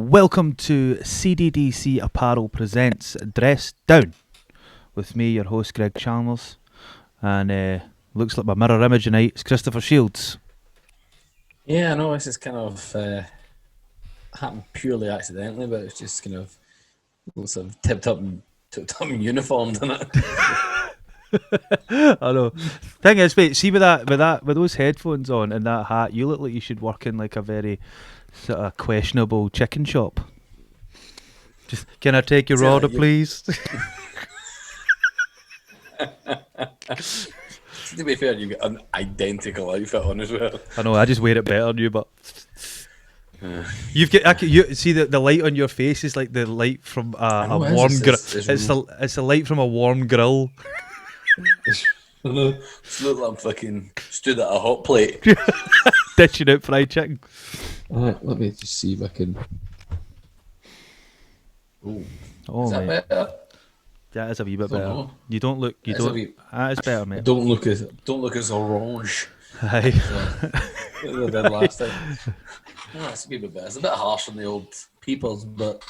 Welcome to CDDC Apparel presents Dress Down with me, your host Greg Chalmers, and looks like my mirror image tonight is Christopher Shields. Yeah, I know this is kind of happened purely accidentally, but it's just kind of sort of tipped up in uniform, didn't it? I know. Thing is, mate, see with those headphones on and that hat, you look like you should work in like a very sort of questionable chicken shop. Just, can I take your order, please? To be fair, you've got an identical outfit on as well. I know, I just wear it better than you, but you've got. You see the light on your face is like the light from a warm grill. It's the light from a warm grill. It's look like I'm fucking stood at a hot plate dishing out fried chicken. Alright, let me just see if I can. Oh, is that mate. better? That is a wee bit better. Know. You don't look. You don't. That is better, mate. Don't look as orange. Aye. As I did last time. It's a bit better. It's a bit harsh on the old peoples, but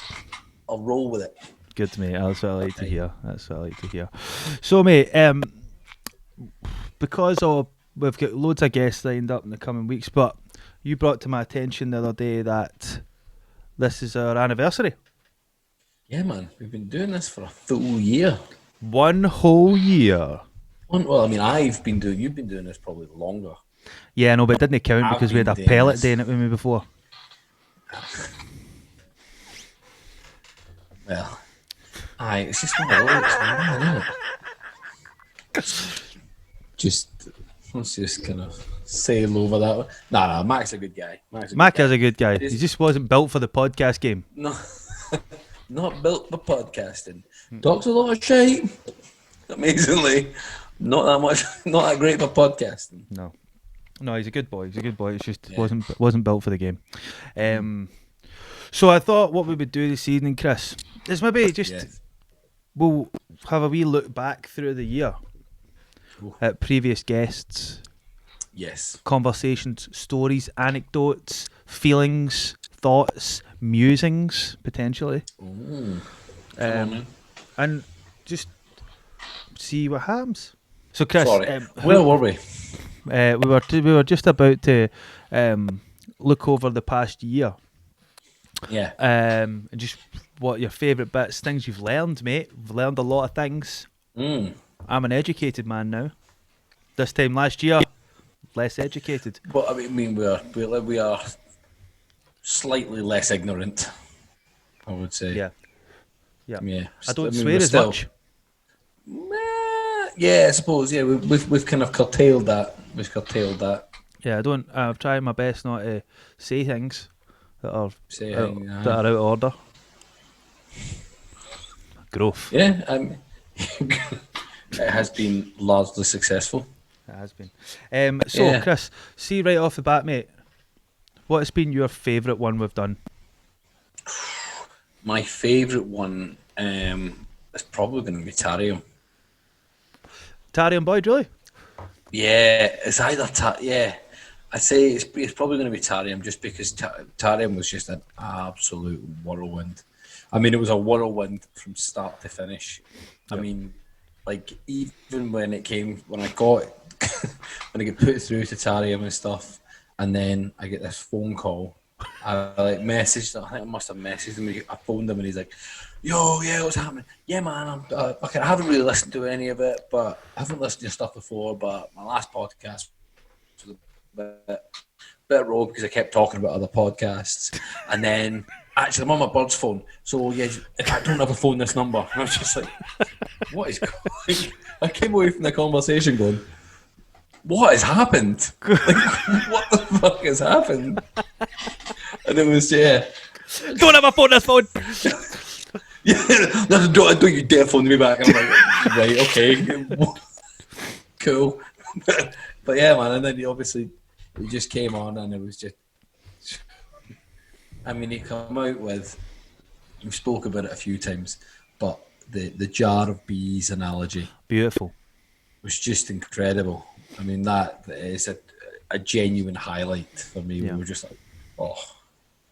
I'll roll with it. Good, mate. That's what I like to hear. So, mate, because we've got loads of guests lined up in the coming weeks, but you brought to my attention the other day that this is our anniversary. Yeah, man. We've been doing this for a full year. 1 whole year. Well, I mean, you've been doing this probably longer. Yeah, no, but it didn't count because we had a pellet doing it with me before. Well, it's just one of those, isn't it? Let's just kind of sail over that one. Nah, Mac's a good guy. Mac is a good guy. He just wasn't built for the podcast game. No, not built for podcasting. Talks a lot of shit. Amazingly, not that great for podcasting. No, he's a good boy. It's just wasn't built for the game. So I thought what we would do this evening, Chris, is maybe just we'll have a wee look back through the year at previous guests. Yes. Conversations, stories, anecdotes, feelings, thoughts, musings, potentially. Come on, man. And just see what happens. So, Chris, where were we? We were just about to look over the past year. Yeah. And just what your favourite bits, things you've learned, mate. We've learned a lot of things. I'm an educated man now. This time last year, less educated. But I mean, we are slightly less ignorant, I would say. Yeah. I don't mean, swear as much. Yeah, I suppose. Yeah, we've kind of curtailed that. Yeah, I'm trying my best not to say things that are out of order. Growth. Yeah, it has been largely successful. It has been. Chris, see right off the bat, mate, what has been your favourite one we've done? My favourite one is probably going to be Tarium. Tarium Boyd, really? Yeah, it's either I'd say it's probably going to be Tarium just because Tarium was just an absolute whirlwind. I mean, it was a whirlwind from start to finish. Yep. I mean, like even when I got when I get put through to Tarium and stuff, and then I get this phone call. I messaged. I think I must have messaged him. I phoned him and he's like, "Yo, yeah, what's happening? Yeah, man, I haven't really listened to any of it, but I haven't listened to your stuff before. But my last podcast was a bit raw because I kept talking about other podcasts, and then." Actually, I'm on my bird's phone, so yeah, I don't have a phone this number. And I was just like, what is going? I came away from the conversation going, what has happened? Like, what the fuck has happened? And it was, don't have a phone this phone. Yeah, don't you dare phone me back. And I'm like, right, okay, cool. But yeah, man, and then he just came on and it was just, I mean, he come out with, we spoke about it a few times, but the jar of bees analogy. Beautiful. Was just incredible. I mean, that is a genuine highlight for me. Yeah. We were just like, oh,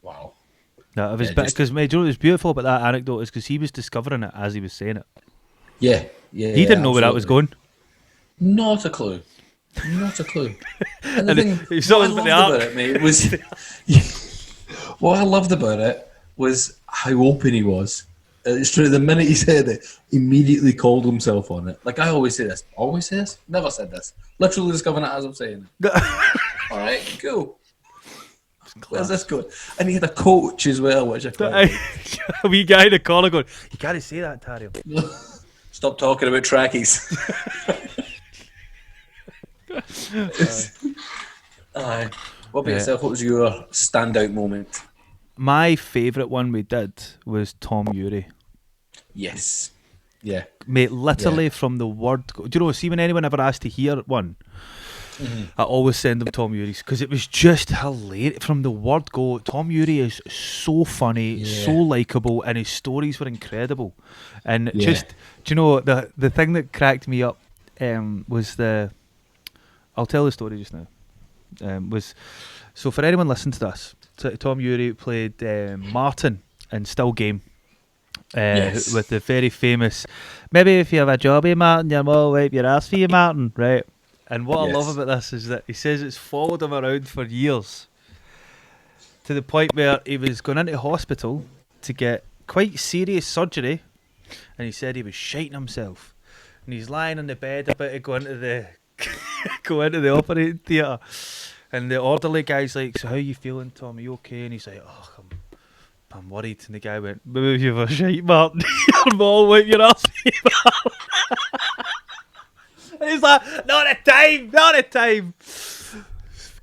wow. No, it was because do you know what was beautiful about that anecdote is because he was discovering it as he was saying it. Yeah. He didn't know where that was going. Not a clue. Not a clue. And the And thing, it's what I always loved about the about it, mate, was what I loved about it was how open he was. It's true. The minute he said it, immediately called himself on it. Like I always say this. Always say this. Never said this. Literally discovering it as I'm saying it. All right, cool. Where's this going? And he had a coach as well, which I quite liked. A wee guy in the corner going, you can't say that, Tario. Stop talking about trackies. Aye. What about yourself? What was your standout moment? My favourite one we did was Tom Ury. Yes. Yeah. Mate, literally from the word go. Do you know, see when anyone ever asked to hear one, I always send them Tom Ury's because it was just hilarious. From the word go, Tom Ury is so funny, so likeable, and his stories were incredible. And just, do you know, the thing that cracked me up was I'll tell the story just now. So for anyone listening to this, Tom Ury played Martin in Still Game. With the very famous, maybe if you have a jobby, Martin, your mum will wipe your ass for you, Martin, right? And what I love about this is that he says it's followed him around for years, to the point where he was going into hospital to get quite serious surgery, and he said he was shiting himself, and he's lying on the bed about to go into the operating theatre, and the orderly guy's like, "So how you feeling, Tom? Are you okay?" And he's like, "Oh, I'm worried." And the guy went, "Maybe you've a shite, Martin. Your mom wipe your ass for you, Martin." And he's like, not a time.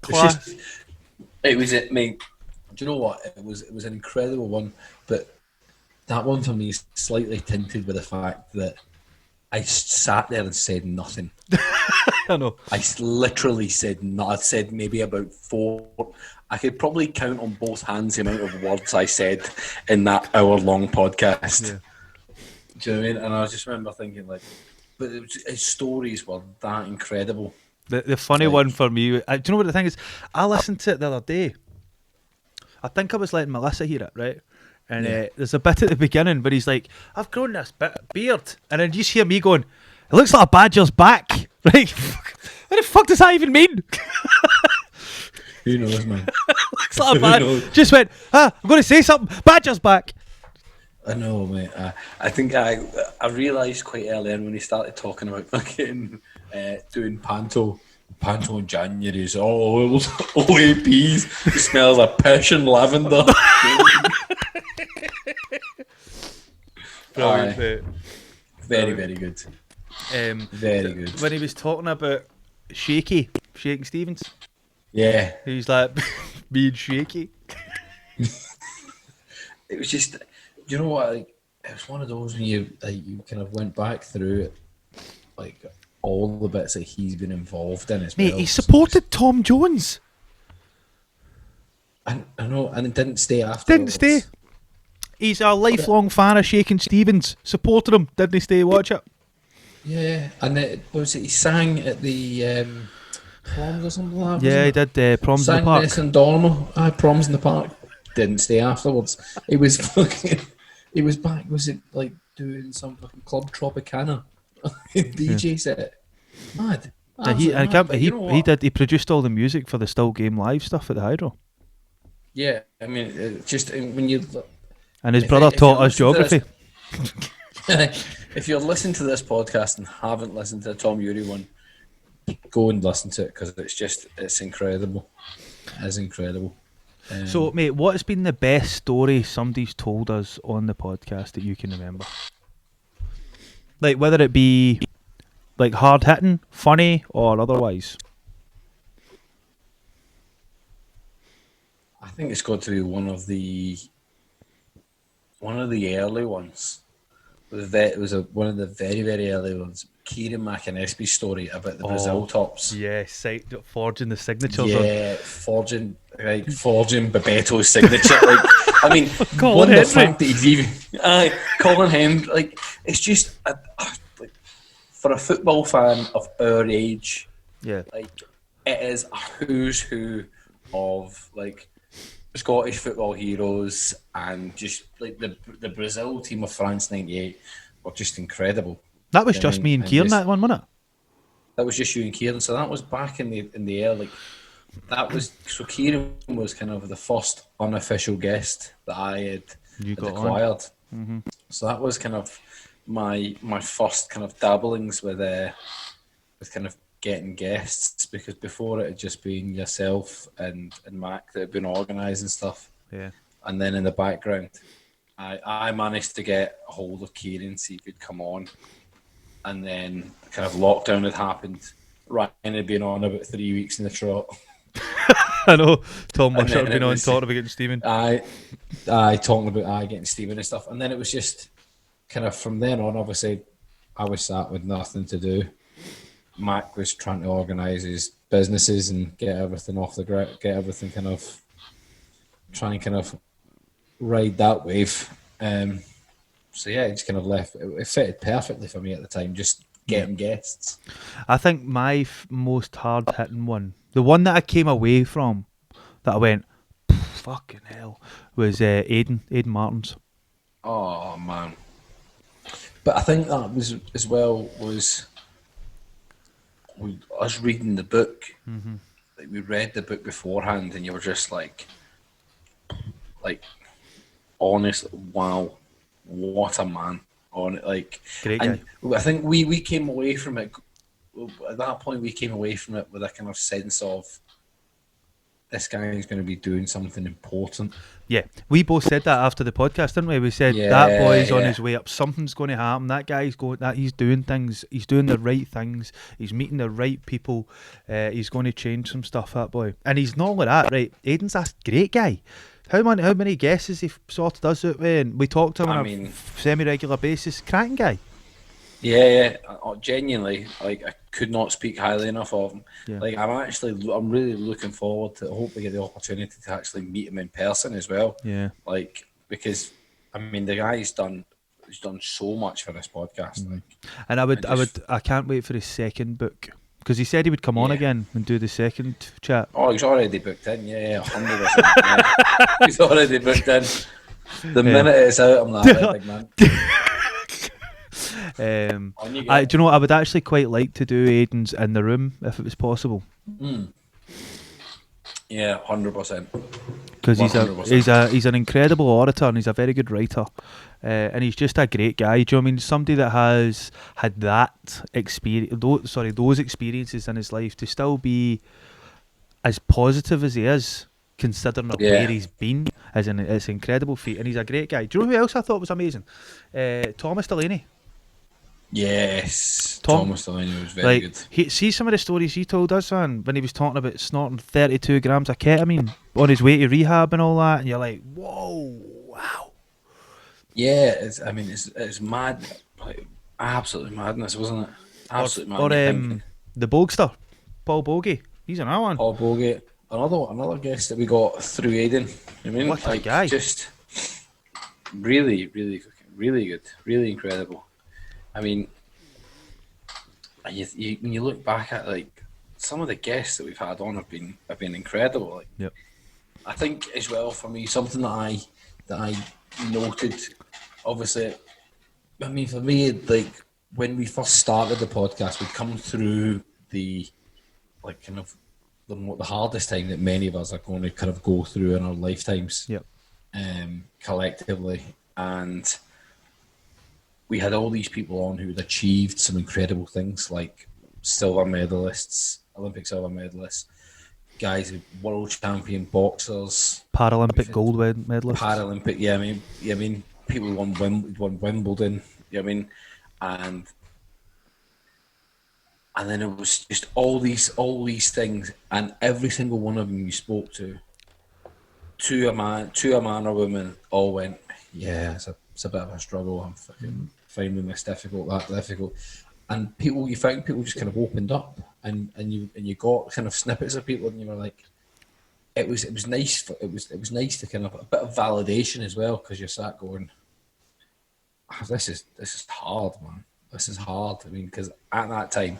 Class. It was it, mate. Do you know what? It was an incredible one, but that one for me is slightly tinted with the fact that I sat there and said nothing. I know. I literally said no. I said maybe about 4. I could probably count on both hands the amount of words I said in that hour-long podcast. Yeah. Do you know what I mean? And I just remember thinking, like, but his stories were that incredible. The funny one for me, do you know what the thing is? I listened to it the other day. I think I was letting Melissa hear it, right? And there's a bit at the beginning where he's like, "I've grown this beard," and then you just hear me going, "It looks like a badger's back." Right? What the fuck does that even mean? Who knows, man? Looks like a badger. Just went, I'm going to say something. Badger's back. I know, mate. I think I realised quite early on when he started talking about fucking doing panto in January. It was OAPs. It smells of pish and lavender. Brilliant, very, very good. Very good. When he was talking about Shaking Stevens. Yeah. He's like, being shaky. It was just, you know what? Like, it was one of those when you kind of went back through it, like all the bits that he's been involved in as well. Mate, he supported Tom Jones. I know, and it didn't stay after. Didn't stay. He's a lifelong fan of Shaking Stevens. Supported him. Didn't he stay to watch it? Yeah, and he sang at the proms or something like that. Yeah, he did proms in the park. Sang Dormo, proms in the park. Didn't stay afterwards. He was fucking. He was back. Was it like doing some fucking Club Tropicana DJ set? Mad. He produced all the music for the Still Game Live stuff at the Hydro. Yeah, I mean, just when you. And his brother taught us geography. If you're listening to this podcast and haven't listened to the Tom Ury one, go and listen to it because it's incredible. It is incredible. So, mate, what has been the best story somebody's told us on the podcast that you can remember? Like, whether it be like hard hitting, funny, or otherwise. I think it's got to be one of the early ones. It was one of the very, very early ones. Kieran McInnesby's story about the Brazil tops. Yeah, forging the signatures. Yeah, forging Bebeto's signature. Like, I mean, Colin the Henry. fact that he's even Colin Henry. Like, it's just like, for a football fan of our age. Yeah, like it is a who's who of like Scottish football heroes, and just like the Brazil team of France '98 were just incredible. That was You know what I just mean? me and And Kieran, just that one, wasn't it? that was just you and Kieran. So that was back in the air. Like that was so Kieran was kind of the first unofficial guest that I You had got on. acquired. So that was kind of my first kind of dabblings with kind of getting guests, because before it had just been yourself and Mac that had been organising stuff. Yeah. And then in the background, I managed to get a hold of Kieran so he could come on. And then kind of lockdown had happened. Ryan had been on about 3 weeks in the trot. I know. Tom And Musher then had it been on was talking about getting steaming. I talking about getting Stephen and stuff. And then it was just kind of from then on, obviously, I was sat with nothing to do. Mac was trying to organise his businesses and get everything off the ground, get everything kind of, try and kind of ride that wave. So yeah, it just kind of left. It fitted perfectly for me at the time, just getting guests. I think my most hard hitting one, the one that I came away from, that I went, fucking hell, was Aidan Martins. Oh man. But I think that was as well was us reading the book. Like we read the book beforehand, and you were just like, honest, wow, what a man on it. Like, Great and guy. I think we came away from it. At that point, we came away from it with a kind of sense of this guy is going to be doing something important. Yeah, we both said that after the podcast, didn't we? We said Yeah, that boy's on yeah. his way up. Something's going to happen. That guy's going. That he's doing things. He's doing the right things. He's meeting the right people. He's going to change some stuff. That boy, and he's not only that, right? Aidan's a great guy. How many guests has he sorted us out with? And we talk to him on a semi-regular basis. Cracking guy. Yeah. Genuinely, like I could not speak highly enough of him. Yeah. Like I'm really looking forward to hopefully get the opportunity to actually meet him in person as well. Yeah. Like because I mean the guy's done so much for this podcast. Like, and I can't wait for his second book, because he said he would come on again and do the second chat. Oh, he's already booked in. Yeah, 100%. Yeah. He's already booked in. The minute it's out, I'm like, right, big man. Do you know what? I would actually quite like to do Aidan's in the room if it was possible. Yeah, 100%. Because he's an incredible orator, and he's a very good writer, and he's just a great guy. Do you know what I mean? Somebody that has had that experience, those experiences in his life, to still be as positive as he is, considering where he's been, it's an incredible feat, and he's a great guy. Do you know who else I thought was amazing? Thomas Delaney. Yes, Thomas Delaney was very good. See some of the stories he told us, man, when he was talking about snorting 32 grams of ketamine on his way to rehab and all that, and you're like, whoa, wow. Yeah, it's mad, like absolutely madness, wasn't it? Absolutely mad. Or the Bogster, Paul Bogey, he's another one. Paul Bogey, another guest that we got through Aidan. I mean, what a guy! Just really, really, really good, really incredible. I mean, when you look back at like some of the guests that we've had on have been incredible. Like, yep. I think as well for me something that I noted. Obviously, I mean for me, like when we first started the podcast, we'd come through the like kind of the hardest time that many of us are going to kind of go through in our lifetimes. Yep. Collectively, and we had all these people on who had achieved some incredible things, like silver medalists, Olympic silver medalists, guys who world champion boxers, Paralympic gold medalists. Paralympic, yeah. I mean, people who won Wimbledon. You know what I mean, and then it was just all these things, and every single one of them you spoke to a man or woman, all went, yeah, it's a bit of a struggle. I'm fucking finding this difficult, that difficult. And you found people just kind of opened up, and you got kind of snippets of people, and you were like, it was nice. It was nice to kind of a bit of validation as well, because you're sat going, this is hard, man. This is hard. I mean, because at that time,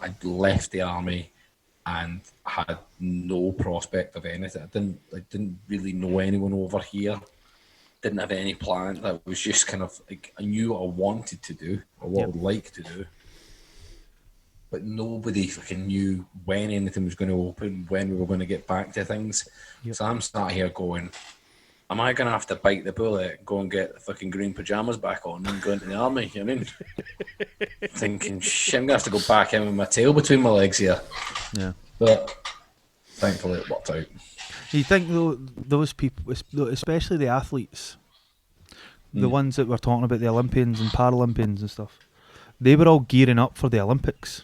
I'd left the army, and had no prospect of anything. I didn't really know anyone over here. Didn't have any plan. That was just kind of like I knew what I wanted to do or what I would like to do, but nobody fucking knew when anything was going to open, when we were going to get back to things. So I'm sat here going, am I going to have to bite the bullet, go and get the fucking green pajamas back on and go into the army? You know what I mean? Thinking, shit, I'm going to have to go back in with my tail between my legs here. Yeah. But thankfully it worked out. You think though those people, especially the athletes, the ones that we're talking about, the Olympians and Paralympians and stuff, they were all gearing up for the Olympics.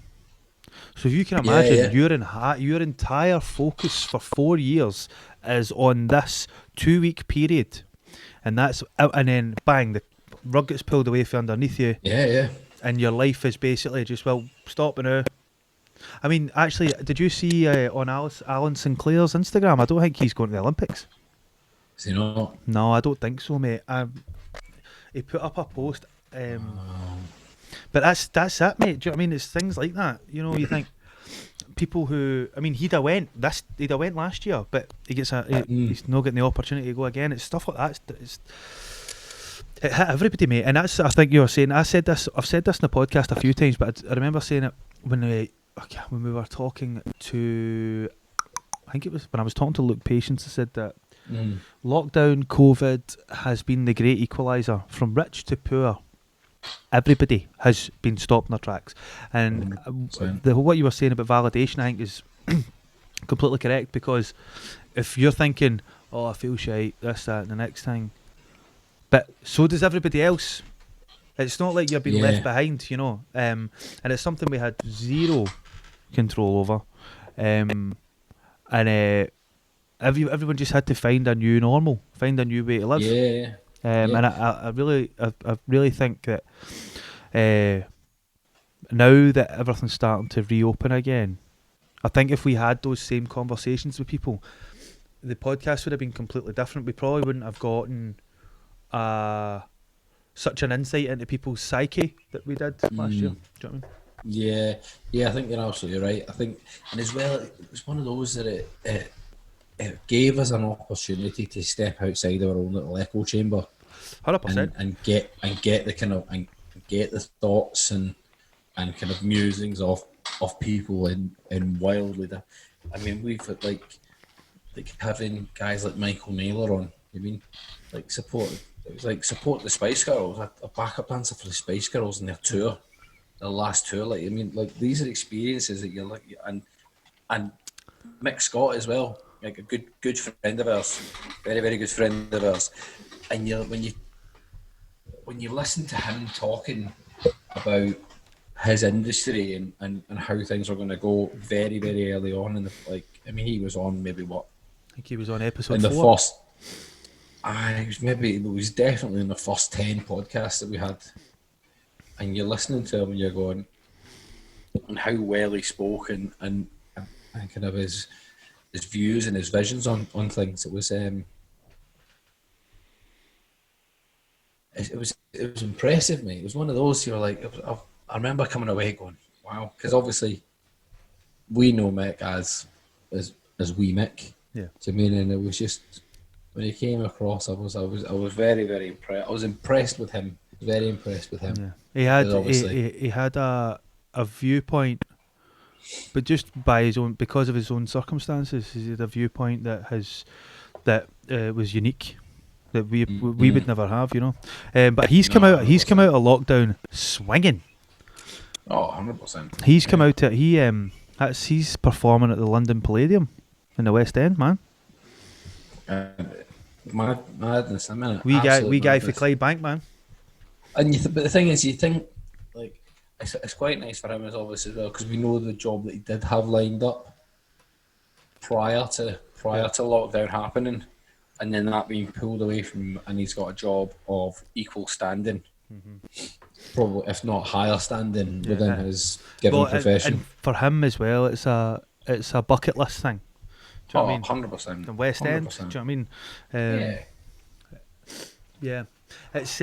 So if you can imagine, your entire focus for 4 years is on this 2-week period, and then bang, the rug gets pulled away from underneath you. Yeah. And your life is basically just, well, stop now. I mean, actually, did you see on Alan Sinclair's Instagram? I don't think he's going to the Olympics. Is he not? No, I don't think so, mate. He put up a post. But that's it, mate. Do you know what I mean? It's things like that. You know, you think people who, I mean, he'd have went last year, but he's not getting the opportunity to go again. It's stuff like that. It hit everybody, mate. And that's, I think you were saying, I've said this in the podcast a few times, but I remember saying it when we were talking to, I think it was when I was talking to Luke Patience. I said that lockdown, COVID has been the great equaliser from rich to poor. Everybody has been stopped in their tracks, and what you were saying about validation, I think, is completely correct, because if you're thinking, oh, I feel shite, this, that, and the next thing, but so does everybody else. It's not like you're being left behind, you know. And it's something we had zero control over, and everyone just had to find a new normal, find a new way to live. Yeah. And I really think that now that everything's starting to reopen again, I think if we had those same conversations with people, the podcast would have been completely different. We probably wouldn't have gotten such an insight into people's psyche that we did last year. Do you know what I mean? Yeah, I think you're absolutely right. I think, and as well, it was one of those that it gave us an opportunity to step outside our own little echo chamber, 100%, and get the kind of and get the thoughts and kind of musings of people in wildly. I mean, we've had like having guys like Michael Naylor on. I mean, like support the Spice Girls, a backup dancer for the Spice Girls in their tour, their last tour. Like, I mean, like these are experiences that you're like, and Mick Scott as well. Like a good friend of ours, very, very good friend of ours. And when you listen to him talking about his industry and how things are going to go very, very early on he was on maybe what? I think he was on episode 4. In the first, it was definitely in the first 10 podcasts that we had. And you're listening to him and you're going, and how well he spoke and kind of his views and his visions on things. It was impressive, mate. It was one of those you're like, I remember coming away going, wow, because obviously we know Mick as wee Mick. Yeah. Do you mean? And it was just when he came across, I was very, very impressed. I was impressed with him. Very impressed with him. Yeah. He had a viewpoint. But just by because of his own circumstances, he had a viewpoint that was unique, that we would never have, you know. But he's come out of lockdown swinging. Oh, 100%. He's come out he's performing at the London Palladium in the West End, man. Madness, I mean, wee guy for Clydebank, man. And but the thing is, you think like. It's quite nice for him as obviously as well, because we know the job that he did have lined up prior to lockdown happening, and then that being pulled away from him, and he's got a job of equal standing, probably if not higher standing within his given profession. And for him as well, it's a bucket list thing. Do you know what I mean? 100%. The West 100%. End. Do you know what I mean? Yeah. It's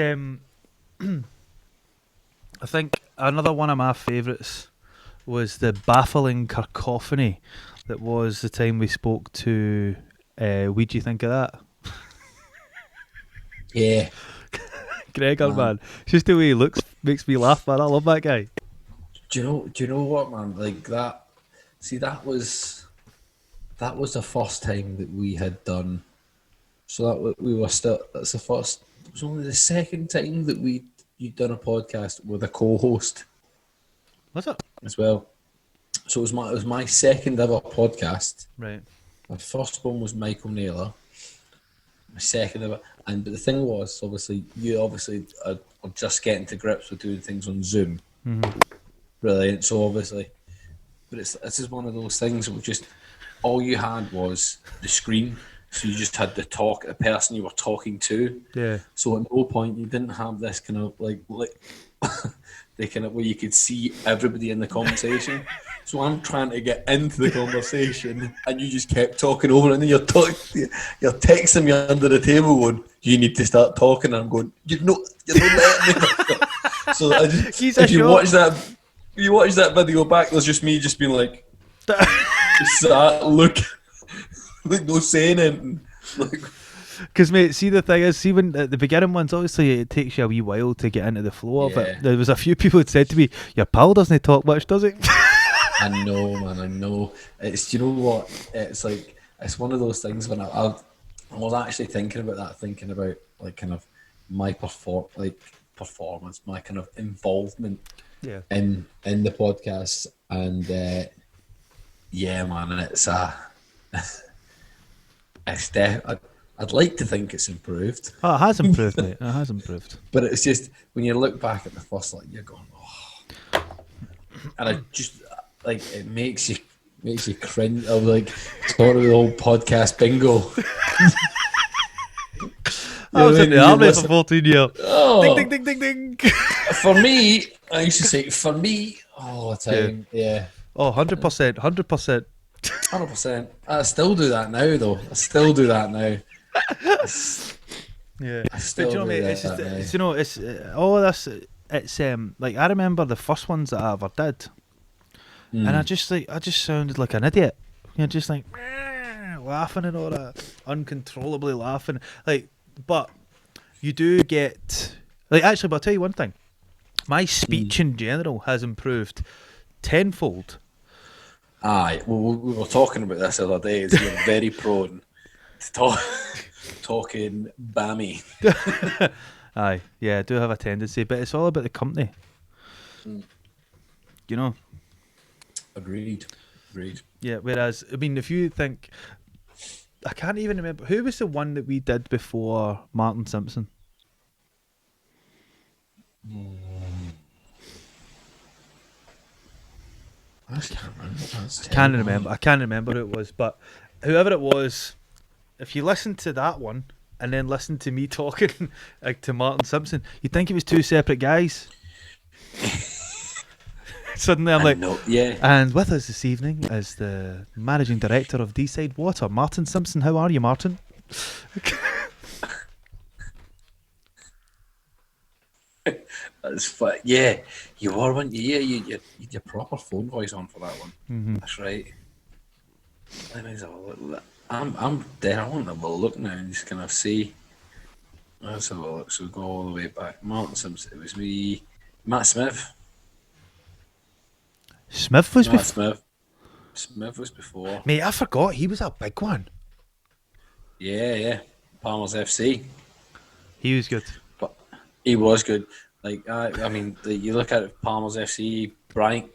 I think another one of my favourites was the baffling cacophony that was the time we spoke to. What'd you think of that? Yeah. Gregor, man. Just the way he looks makes me laugh, man. I love that guy. Do you know what, man? Like that. See, that was the first time that we had done. So that we were still. That's the first. It was only the second time that you'd done a podcast with a co-host. Was it? As well. So it was my second ever podcast. Right. My first one was Michael Naylor. My second ever, but the thing was, you are just getting to grips with doing things on Zoom. Mm-hmm. Brilliant. So but this is one of those things that was just all you had was the screen. So you just had the person you were talking to. Yeah. So at no point you didn't have this kind of like the kind of where you could see everybody in the conversation. So I'm trying to get into the conversation, and you just kept talking over, and then you're texting me under the table going, "You need to start talking." And I'm going, you're not letting me. So if you watch that video back, there's just me just being like, just sat, look, like no saying anything, like. Because, mate, see, the thing is, see, when at the beginning ones, obviously it takes you a wee while to get into the flow of it. There was a few people that said to me, "Your pal doesn't talk much, does he?" I know, man. I know. It's, you know what? It's like, it's one of those things when I was actually thinking about like kind of my performance, my kind of involvement in the podcast, and yeah, man, it's I'd like to think it's improved. Oh, it has improved, mate. It has improved. But it's just when you look back at the first, like, you're going, oh, and I just like it makes you cringe. I was like, sort of the old podcast bingo. I was in the army for 14 years. Oh, ding, ding, ding, ding, ding. For me, I used to say, all the time. Yeah. Oh, 100%. 100%. 100%. I still do that now, though. Yeah. But you know, mate, it's you know, it's all of this. It's like I remember the first ones that I ever did, and I just sounded like an idiot. You know, just like laughing and all that, uncontrollably laughing. Like, but you do get like actually. But I'll tell you one thing: my speech in general has improved tenfold. Aye, well, we were talking about this the other day. You're very prone to talking bammy. Aye, yeah, I do have a tendency, but it's all about the company. You know. Agreed. Yeah, whereas I mean, if you think, I can't even remember who was the one that we did before Martin Simpson. I can't remember. I can't remember who it was, but whoever it was, if you listen to that one and then listen to me talking like to Martin Simpson, you'd think it was two separate guys. Suddenly I'm like, yeah. And with us this evening is the managing director of D-Side Water, Martin Simpson. How are you, Martin? That's fun. Yeah, you were, weren't you? Yeah, you had your proper phone voice on for that one. Mm-hmm. That's right. Let me have a look. I'm there. I want to have a look now and just kind of see. Let's have a look. So we go all the way back. Martin Simpson. It was me. Matt Smith. Smith was before. Smith was before. Mate, I forgot he was a big one. Yeah. Palmer's FC. He was good. But he was good. Like I mean, you look at it, Palmer's FC. Brian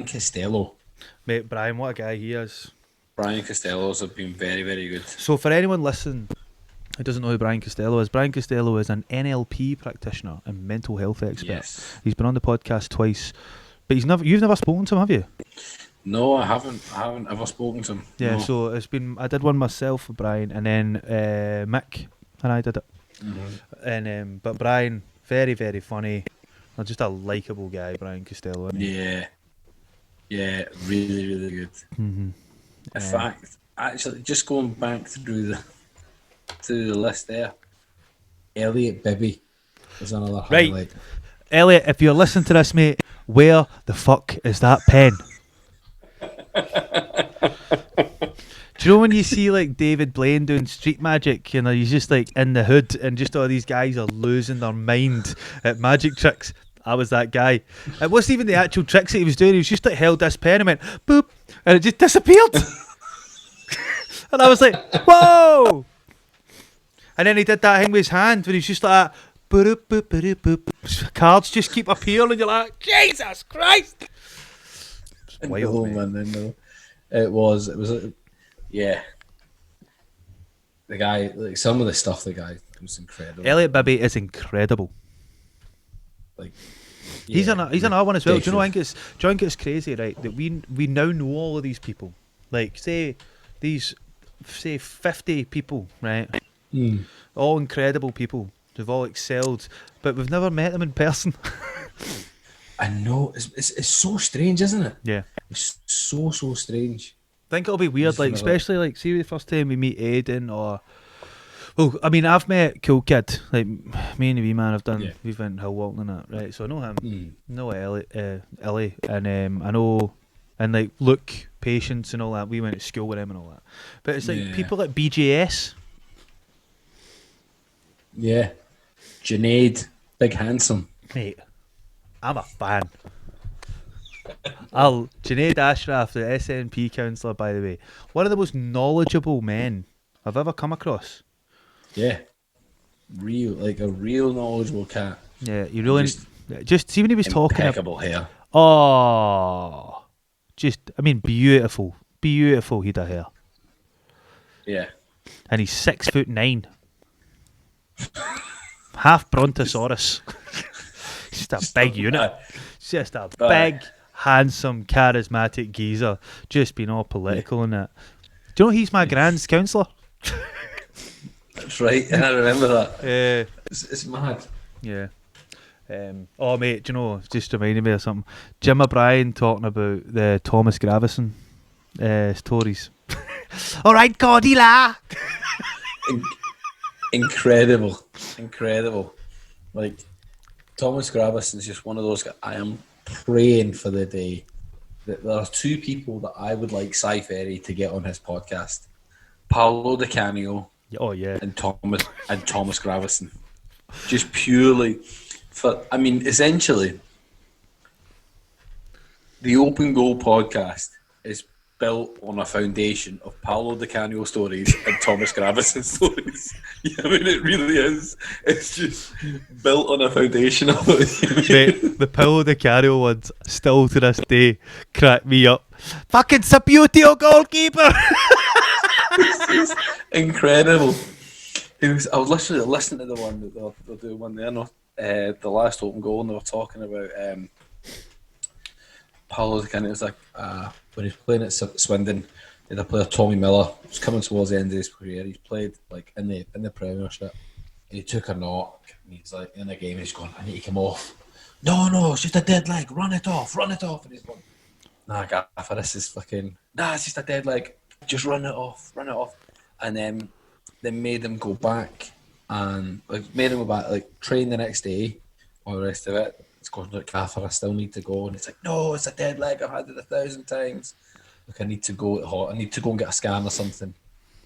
Costello. Mate, Brian, what a guy he is. Brian Costello's have been very, very good. So for anyone listening who doesn't know who Brian Costello is an NLP practitioner and mental health expert. Yes. He's been on the podcast twice, but you've never spoken to him, have you? No, I haven't ever spoken to him. Yeah, no. So I did one myself with Brian, and then Mick and I did it. Mm-hmm. And but Brian, very, very funny, and just a likeable guy, Brian Costello. Yeah, really, really good. Mm-hmm. In fact, actually, just going back through the list there, Elliot Bibby is another highlight. Elliot, if you're listening to this, mate, where the fuck is that pen? Do you know when you see like David Blaine doing street magic, you know, he's just like in the hood and just all these guys are losing their mind at magic tricks? I was that guy. It wasn't even the actual tricks that he was doing. He was just like held this pen and went boop, and it just disappeared. And I was like, whoa! And then he did that thing with his hand where he's just like, boop, boop, boop, boop. Cards just keep appearing, and you're like, Jesus Christ! Wild, man. I know. It was. Yeah. The guy, like some of the stuff, the guy was incredible. Elliot Bibby is incredible. Like, he's another one as well. definitely. Do you know it's crazy, right? That we now know all of these people. Like say 50 people, right? All incredible people. They've all excelled, but we've never met them in person. I know. It's so strange, isn't it? Yeah. It's so strange. I think it'll be weird, Just like never- especially like see the first time we meet Aiden or. Well, I mean, I've met Cool Kid. Like me and the wee man have done. Yeah. We've went hill walking and that, right? So I know him. Mm. Know Ellie, and I know, and like Luke, Patience, and all that. We went to school with him and all that. But it's like Yeah. people like BJS. Yeah. Junaid, big handsome. Mate, I'm a fan. Junaid Ashraf, the SNP councillor, by the way, one of the most knowledgeable men I've ever come across. Yeah. A real knowledgeable cat. Yeah, you really just see when he was talking. Impeccable hair. Oh, I mean, beautiful head of hair, Yeah. and he's 6'9", half brontosaurus. Just a big unit. Just a big, handsome, charismatic geezer. Just being all political and that. Do you know he's my grand's councillor? That's right. And I remember that. Yeah. It's mad. Yeah. Oh, mate, do you know, just reminded me of something. Jim O'Brien talking about the Thomas Gravison stories. All right, Cordila. Incredible. Like, Thomas Gravis is just one of those guys. I am praying for the day that there are two people that I would like Cy Ferry to get on his podcast. Paolo Di Canio Oh, yeah. and Thomas Gravison. Just purely for, I mean, essentially, the Open Goal podcast is built on a foundation of Paolo Di Canio stories and Thomas Gravison stories. Yeah, I mean, it really is. It's just built on a foundation of it. Mate, the Paulo Di Canio ones still to this day crack me up. Fucking Sabutio goalkeeper! It's incredible. I was literally listening to the one that they're doing one there, the last Open Goal, and they were talking about Paolo Di Canio. It was like when he was playing at Swindon, they had a player, Tommy Miller, was coming towards the end of his career. He's played like in the Premiership, and he took a knock. And he's like in the game, he's going, "I need to come off." No, it's just a dead leg. Run it off. And he's going, "Nah, Gaffer, this is fucking. Nah, it's just a dead leg. Just run it off." And then they made him go back and train the next day, all the rest of it. It's going like, "Gaffer, I still need to go," and it's like, "No, it's a dead leg. I've had it 1,000 times. Look, I need to go. I need to go and get a scan or something."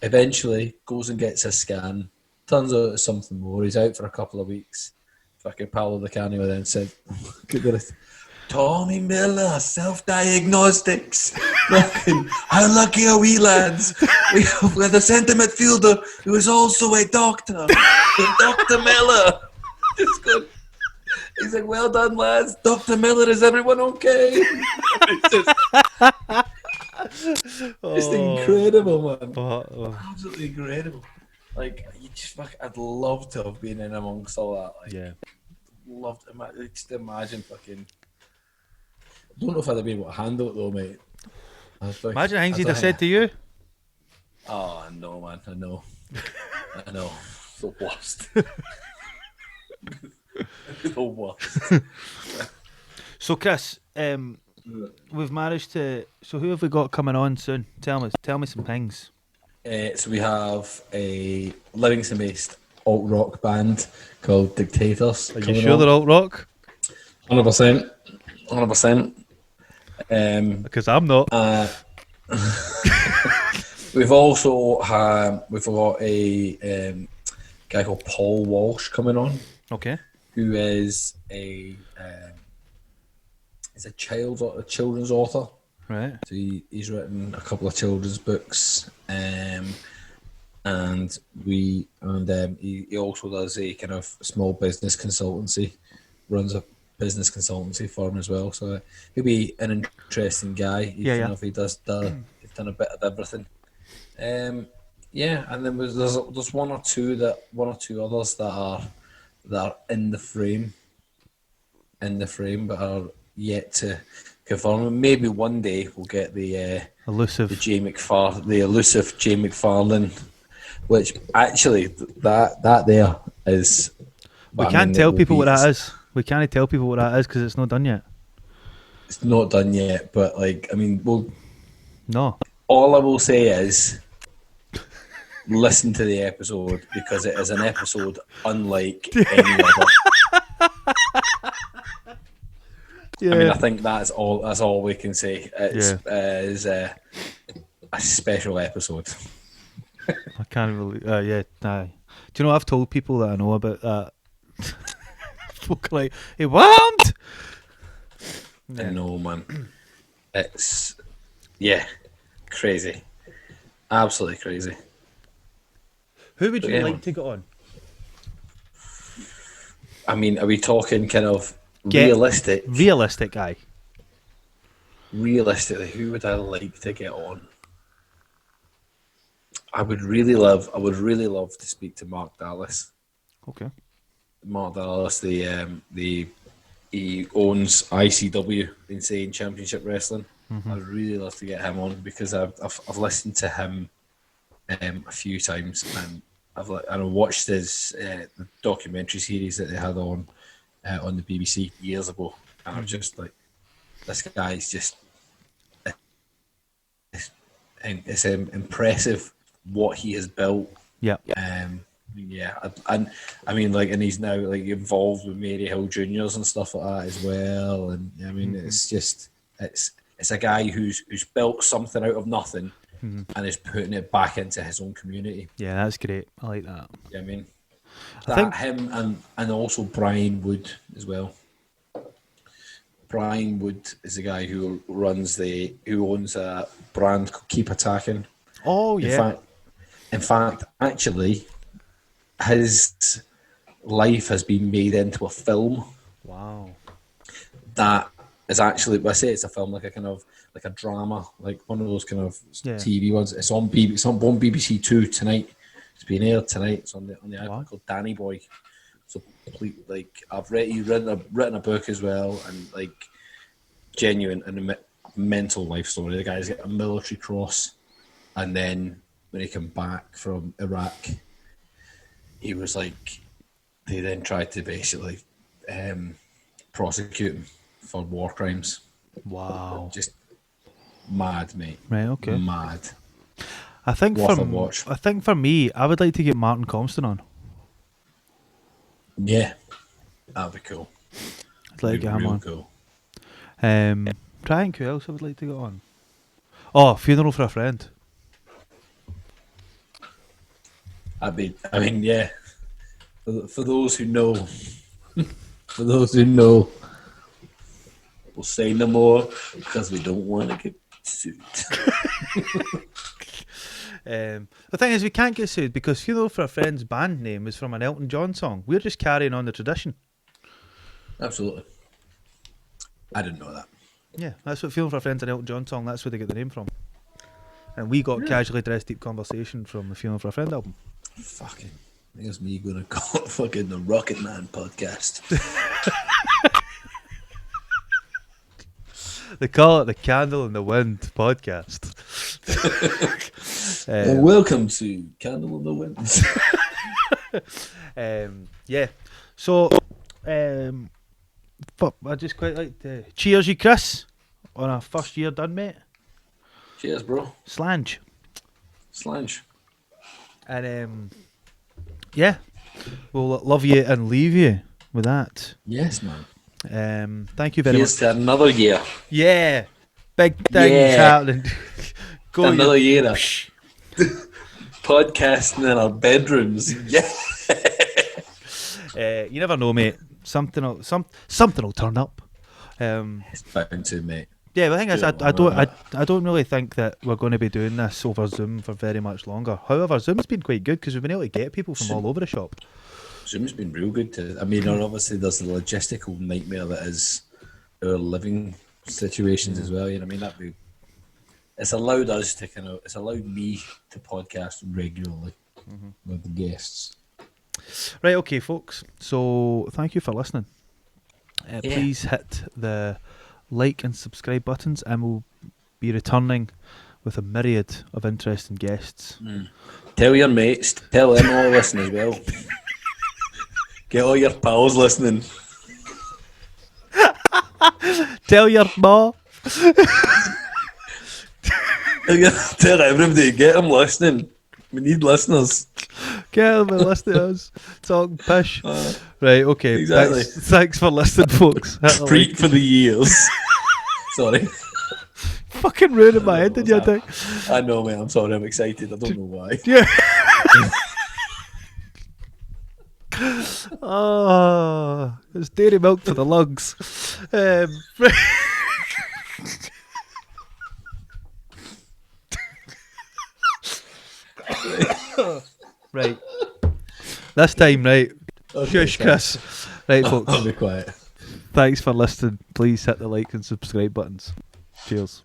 Eventually, goes and gets a scan. Turns out it's something more. He's out for a couple of weeks. Fucking Paolo Di Canio then said, "Tommy Miller, self-diagnostics. Fucking, how lucky are we, lads? We have a centre midfielder who is also a doctor. Dr. Miller." Just good. He's like, "Well done, lads. Dr. Miller, is everyone okay?" It's incredible, man. Absolutely incredible. Like, I'd love to have been in amongst all that. Like, Yeah. loved to just imagine fucking. I don't know if I'd be able to handle it though, mate. Imagine things he'd have said to you. Oh, I know, man. I know. The worst. The worst. So, Chris, we've managed to. So, who have we got coming on soon? Tell me some things. So we have a Livingston-based alt rock band called Dictators. Are you sure they're alt rock? 100%. Because I'm not. We've also we've got a guy called Paul Walsh coming on, Okay. who is he's a children's author. Right. So he's written a couple of children's books, and he also does a kind of small business consultancy, runs a business consultancy firm as well. So he'll be an interesting guy. He does he's done a bit of everything. And then there's one or two others that are in the frame, but are yet to confirm. Maybe one day we'll get the Elusive elusive Jay McFarlane, which actually that there is. We can't tell people what that is. We can't tell people what that is because it's not done yet. It's not done yet, but No. All I will say is, listen to the episode because it is an episode unlike any other. Yeah. I mean, I think that's all we can say. It's a special episode. I can't believe. Do you know I've told people that I know about that? Folk are like, "Hey, what?" I know, man. It's crazy, absolutely crazy. Who would you like to get on? I mean, are we talking kind of realistic? Realistic guy. Realistically, who would I like to get on? I would really love to speak to Mark Dallas. Okay. Mark Dallas, he owns ICW, Insane Championship Wrestling. Mm-hmm. I'd really love to get him on because I've listened to him a few times, and I've watched his the documentary series that they had on the BBC years ago, and I'm just like, this guy is just it's impressive what he has built. Yeah. And I mean, and he's now involved with Mary Hill Juniors and stuff like that as well. And I mean, it's just it's a guy who's built something out of nothing and is putting it back into his own community. Yeah, that's great. I like that. Yeah, I mean, I think him and also Brian Wood as well. Brian Wood is the guy who owns a brand called Keep Attacking. Oh yeah. In fact, actually, his life has been made into a film. Wow. That is actually, I say it's a film, like a drama, like one of those kind of TV ones. It's on BBC Two tonight. It's being aired tonight. It's on the iPad called Danny Boy. So I've written a book as well, and genuine and mental life story. The guy's got a military cross, and then when he came back from Iraq, he was they then tried to basically prosecute him for war crimes. Wow. Just mad, mate. Right, okay. Mad. I think for me, I would like to get Martin Compston on. Yeah. That'd be cool. I'd like to get him on. Cool. Try and who else I would like to get on. Oh, Funeral for a Friend. I mean, yeah. For those who know, we'll say no more because we don't want to get sued. The thing is, we can't get sued because Funeral for a Friend's band name is from an Elton John song. We're just carrying on the tradition. Absolutely. I didn't know that. Yeah, that's what Funeral for a Friend's an Elton John song. That's where they get the name from. And we got Casually Dressed Deep Conversation from the Funeral for a Friend album. Fucking, there's me going to call it fucking the Rocket Man podcast. They call it the Candle in the Wind podcast. Welcome to Candle in the Wind. Yeah. So, I just quite like to cheers you, Chris, on our first year done, mate. Cheers, bro. Slange. And we'll love you and leave you with that. Yes, man. Thank you very much. Here's to another year. Yeah, big things happening. Go another year of podcasting in our bedrooms. Yeah. You never know, mate. Something'll turn up. It's bound to, mate. Yeah, the thing is, I don't really think that we're going to be doing this over Zoom for very much longer. However, Zoom's been quite good because we've been able to get people from all over the shop. Zoom's been real good. And obviously there's the logistical nightmare that is our living situations as well. You know what I mean? It's allowed us to it's allowed me to podcast regularly with the guests. Right, okay, folks. So thank you for listening. Please hit the like and subscribe buttons, and we'll be returning with a myriad of interesting guests. Tell your mates, tell them all listen as well. Get all your pals listening. Tell your ma. Tell everybody, get them listening. We need listeners. Get them and listen to us. Talk pish. Right, okay. Exactly. Thanks for listening, folks. Preach for the years. Sorry. Fucking ruining my head, did you think? I know, mate. I'm sorry. I'm excited. I don't know why. Yeah. Oh, it's dairy milk for the lungs. Right. This time, right. Okay, Shush, Chris. Right, folks. I'll be quiet. Thanks for listening. Please hit the like and subscribe buttons. Cheers.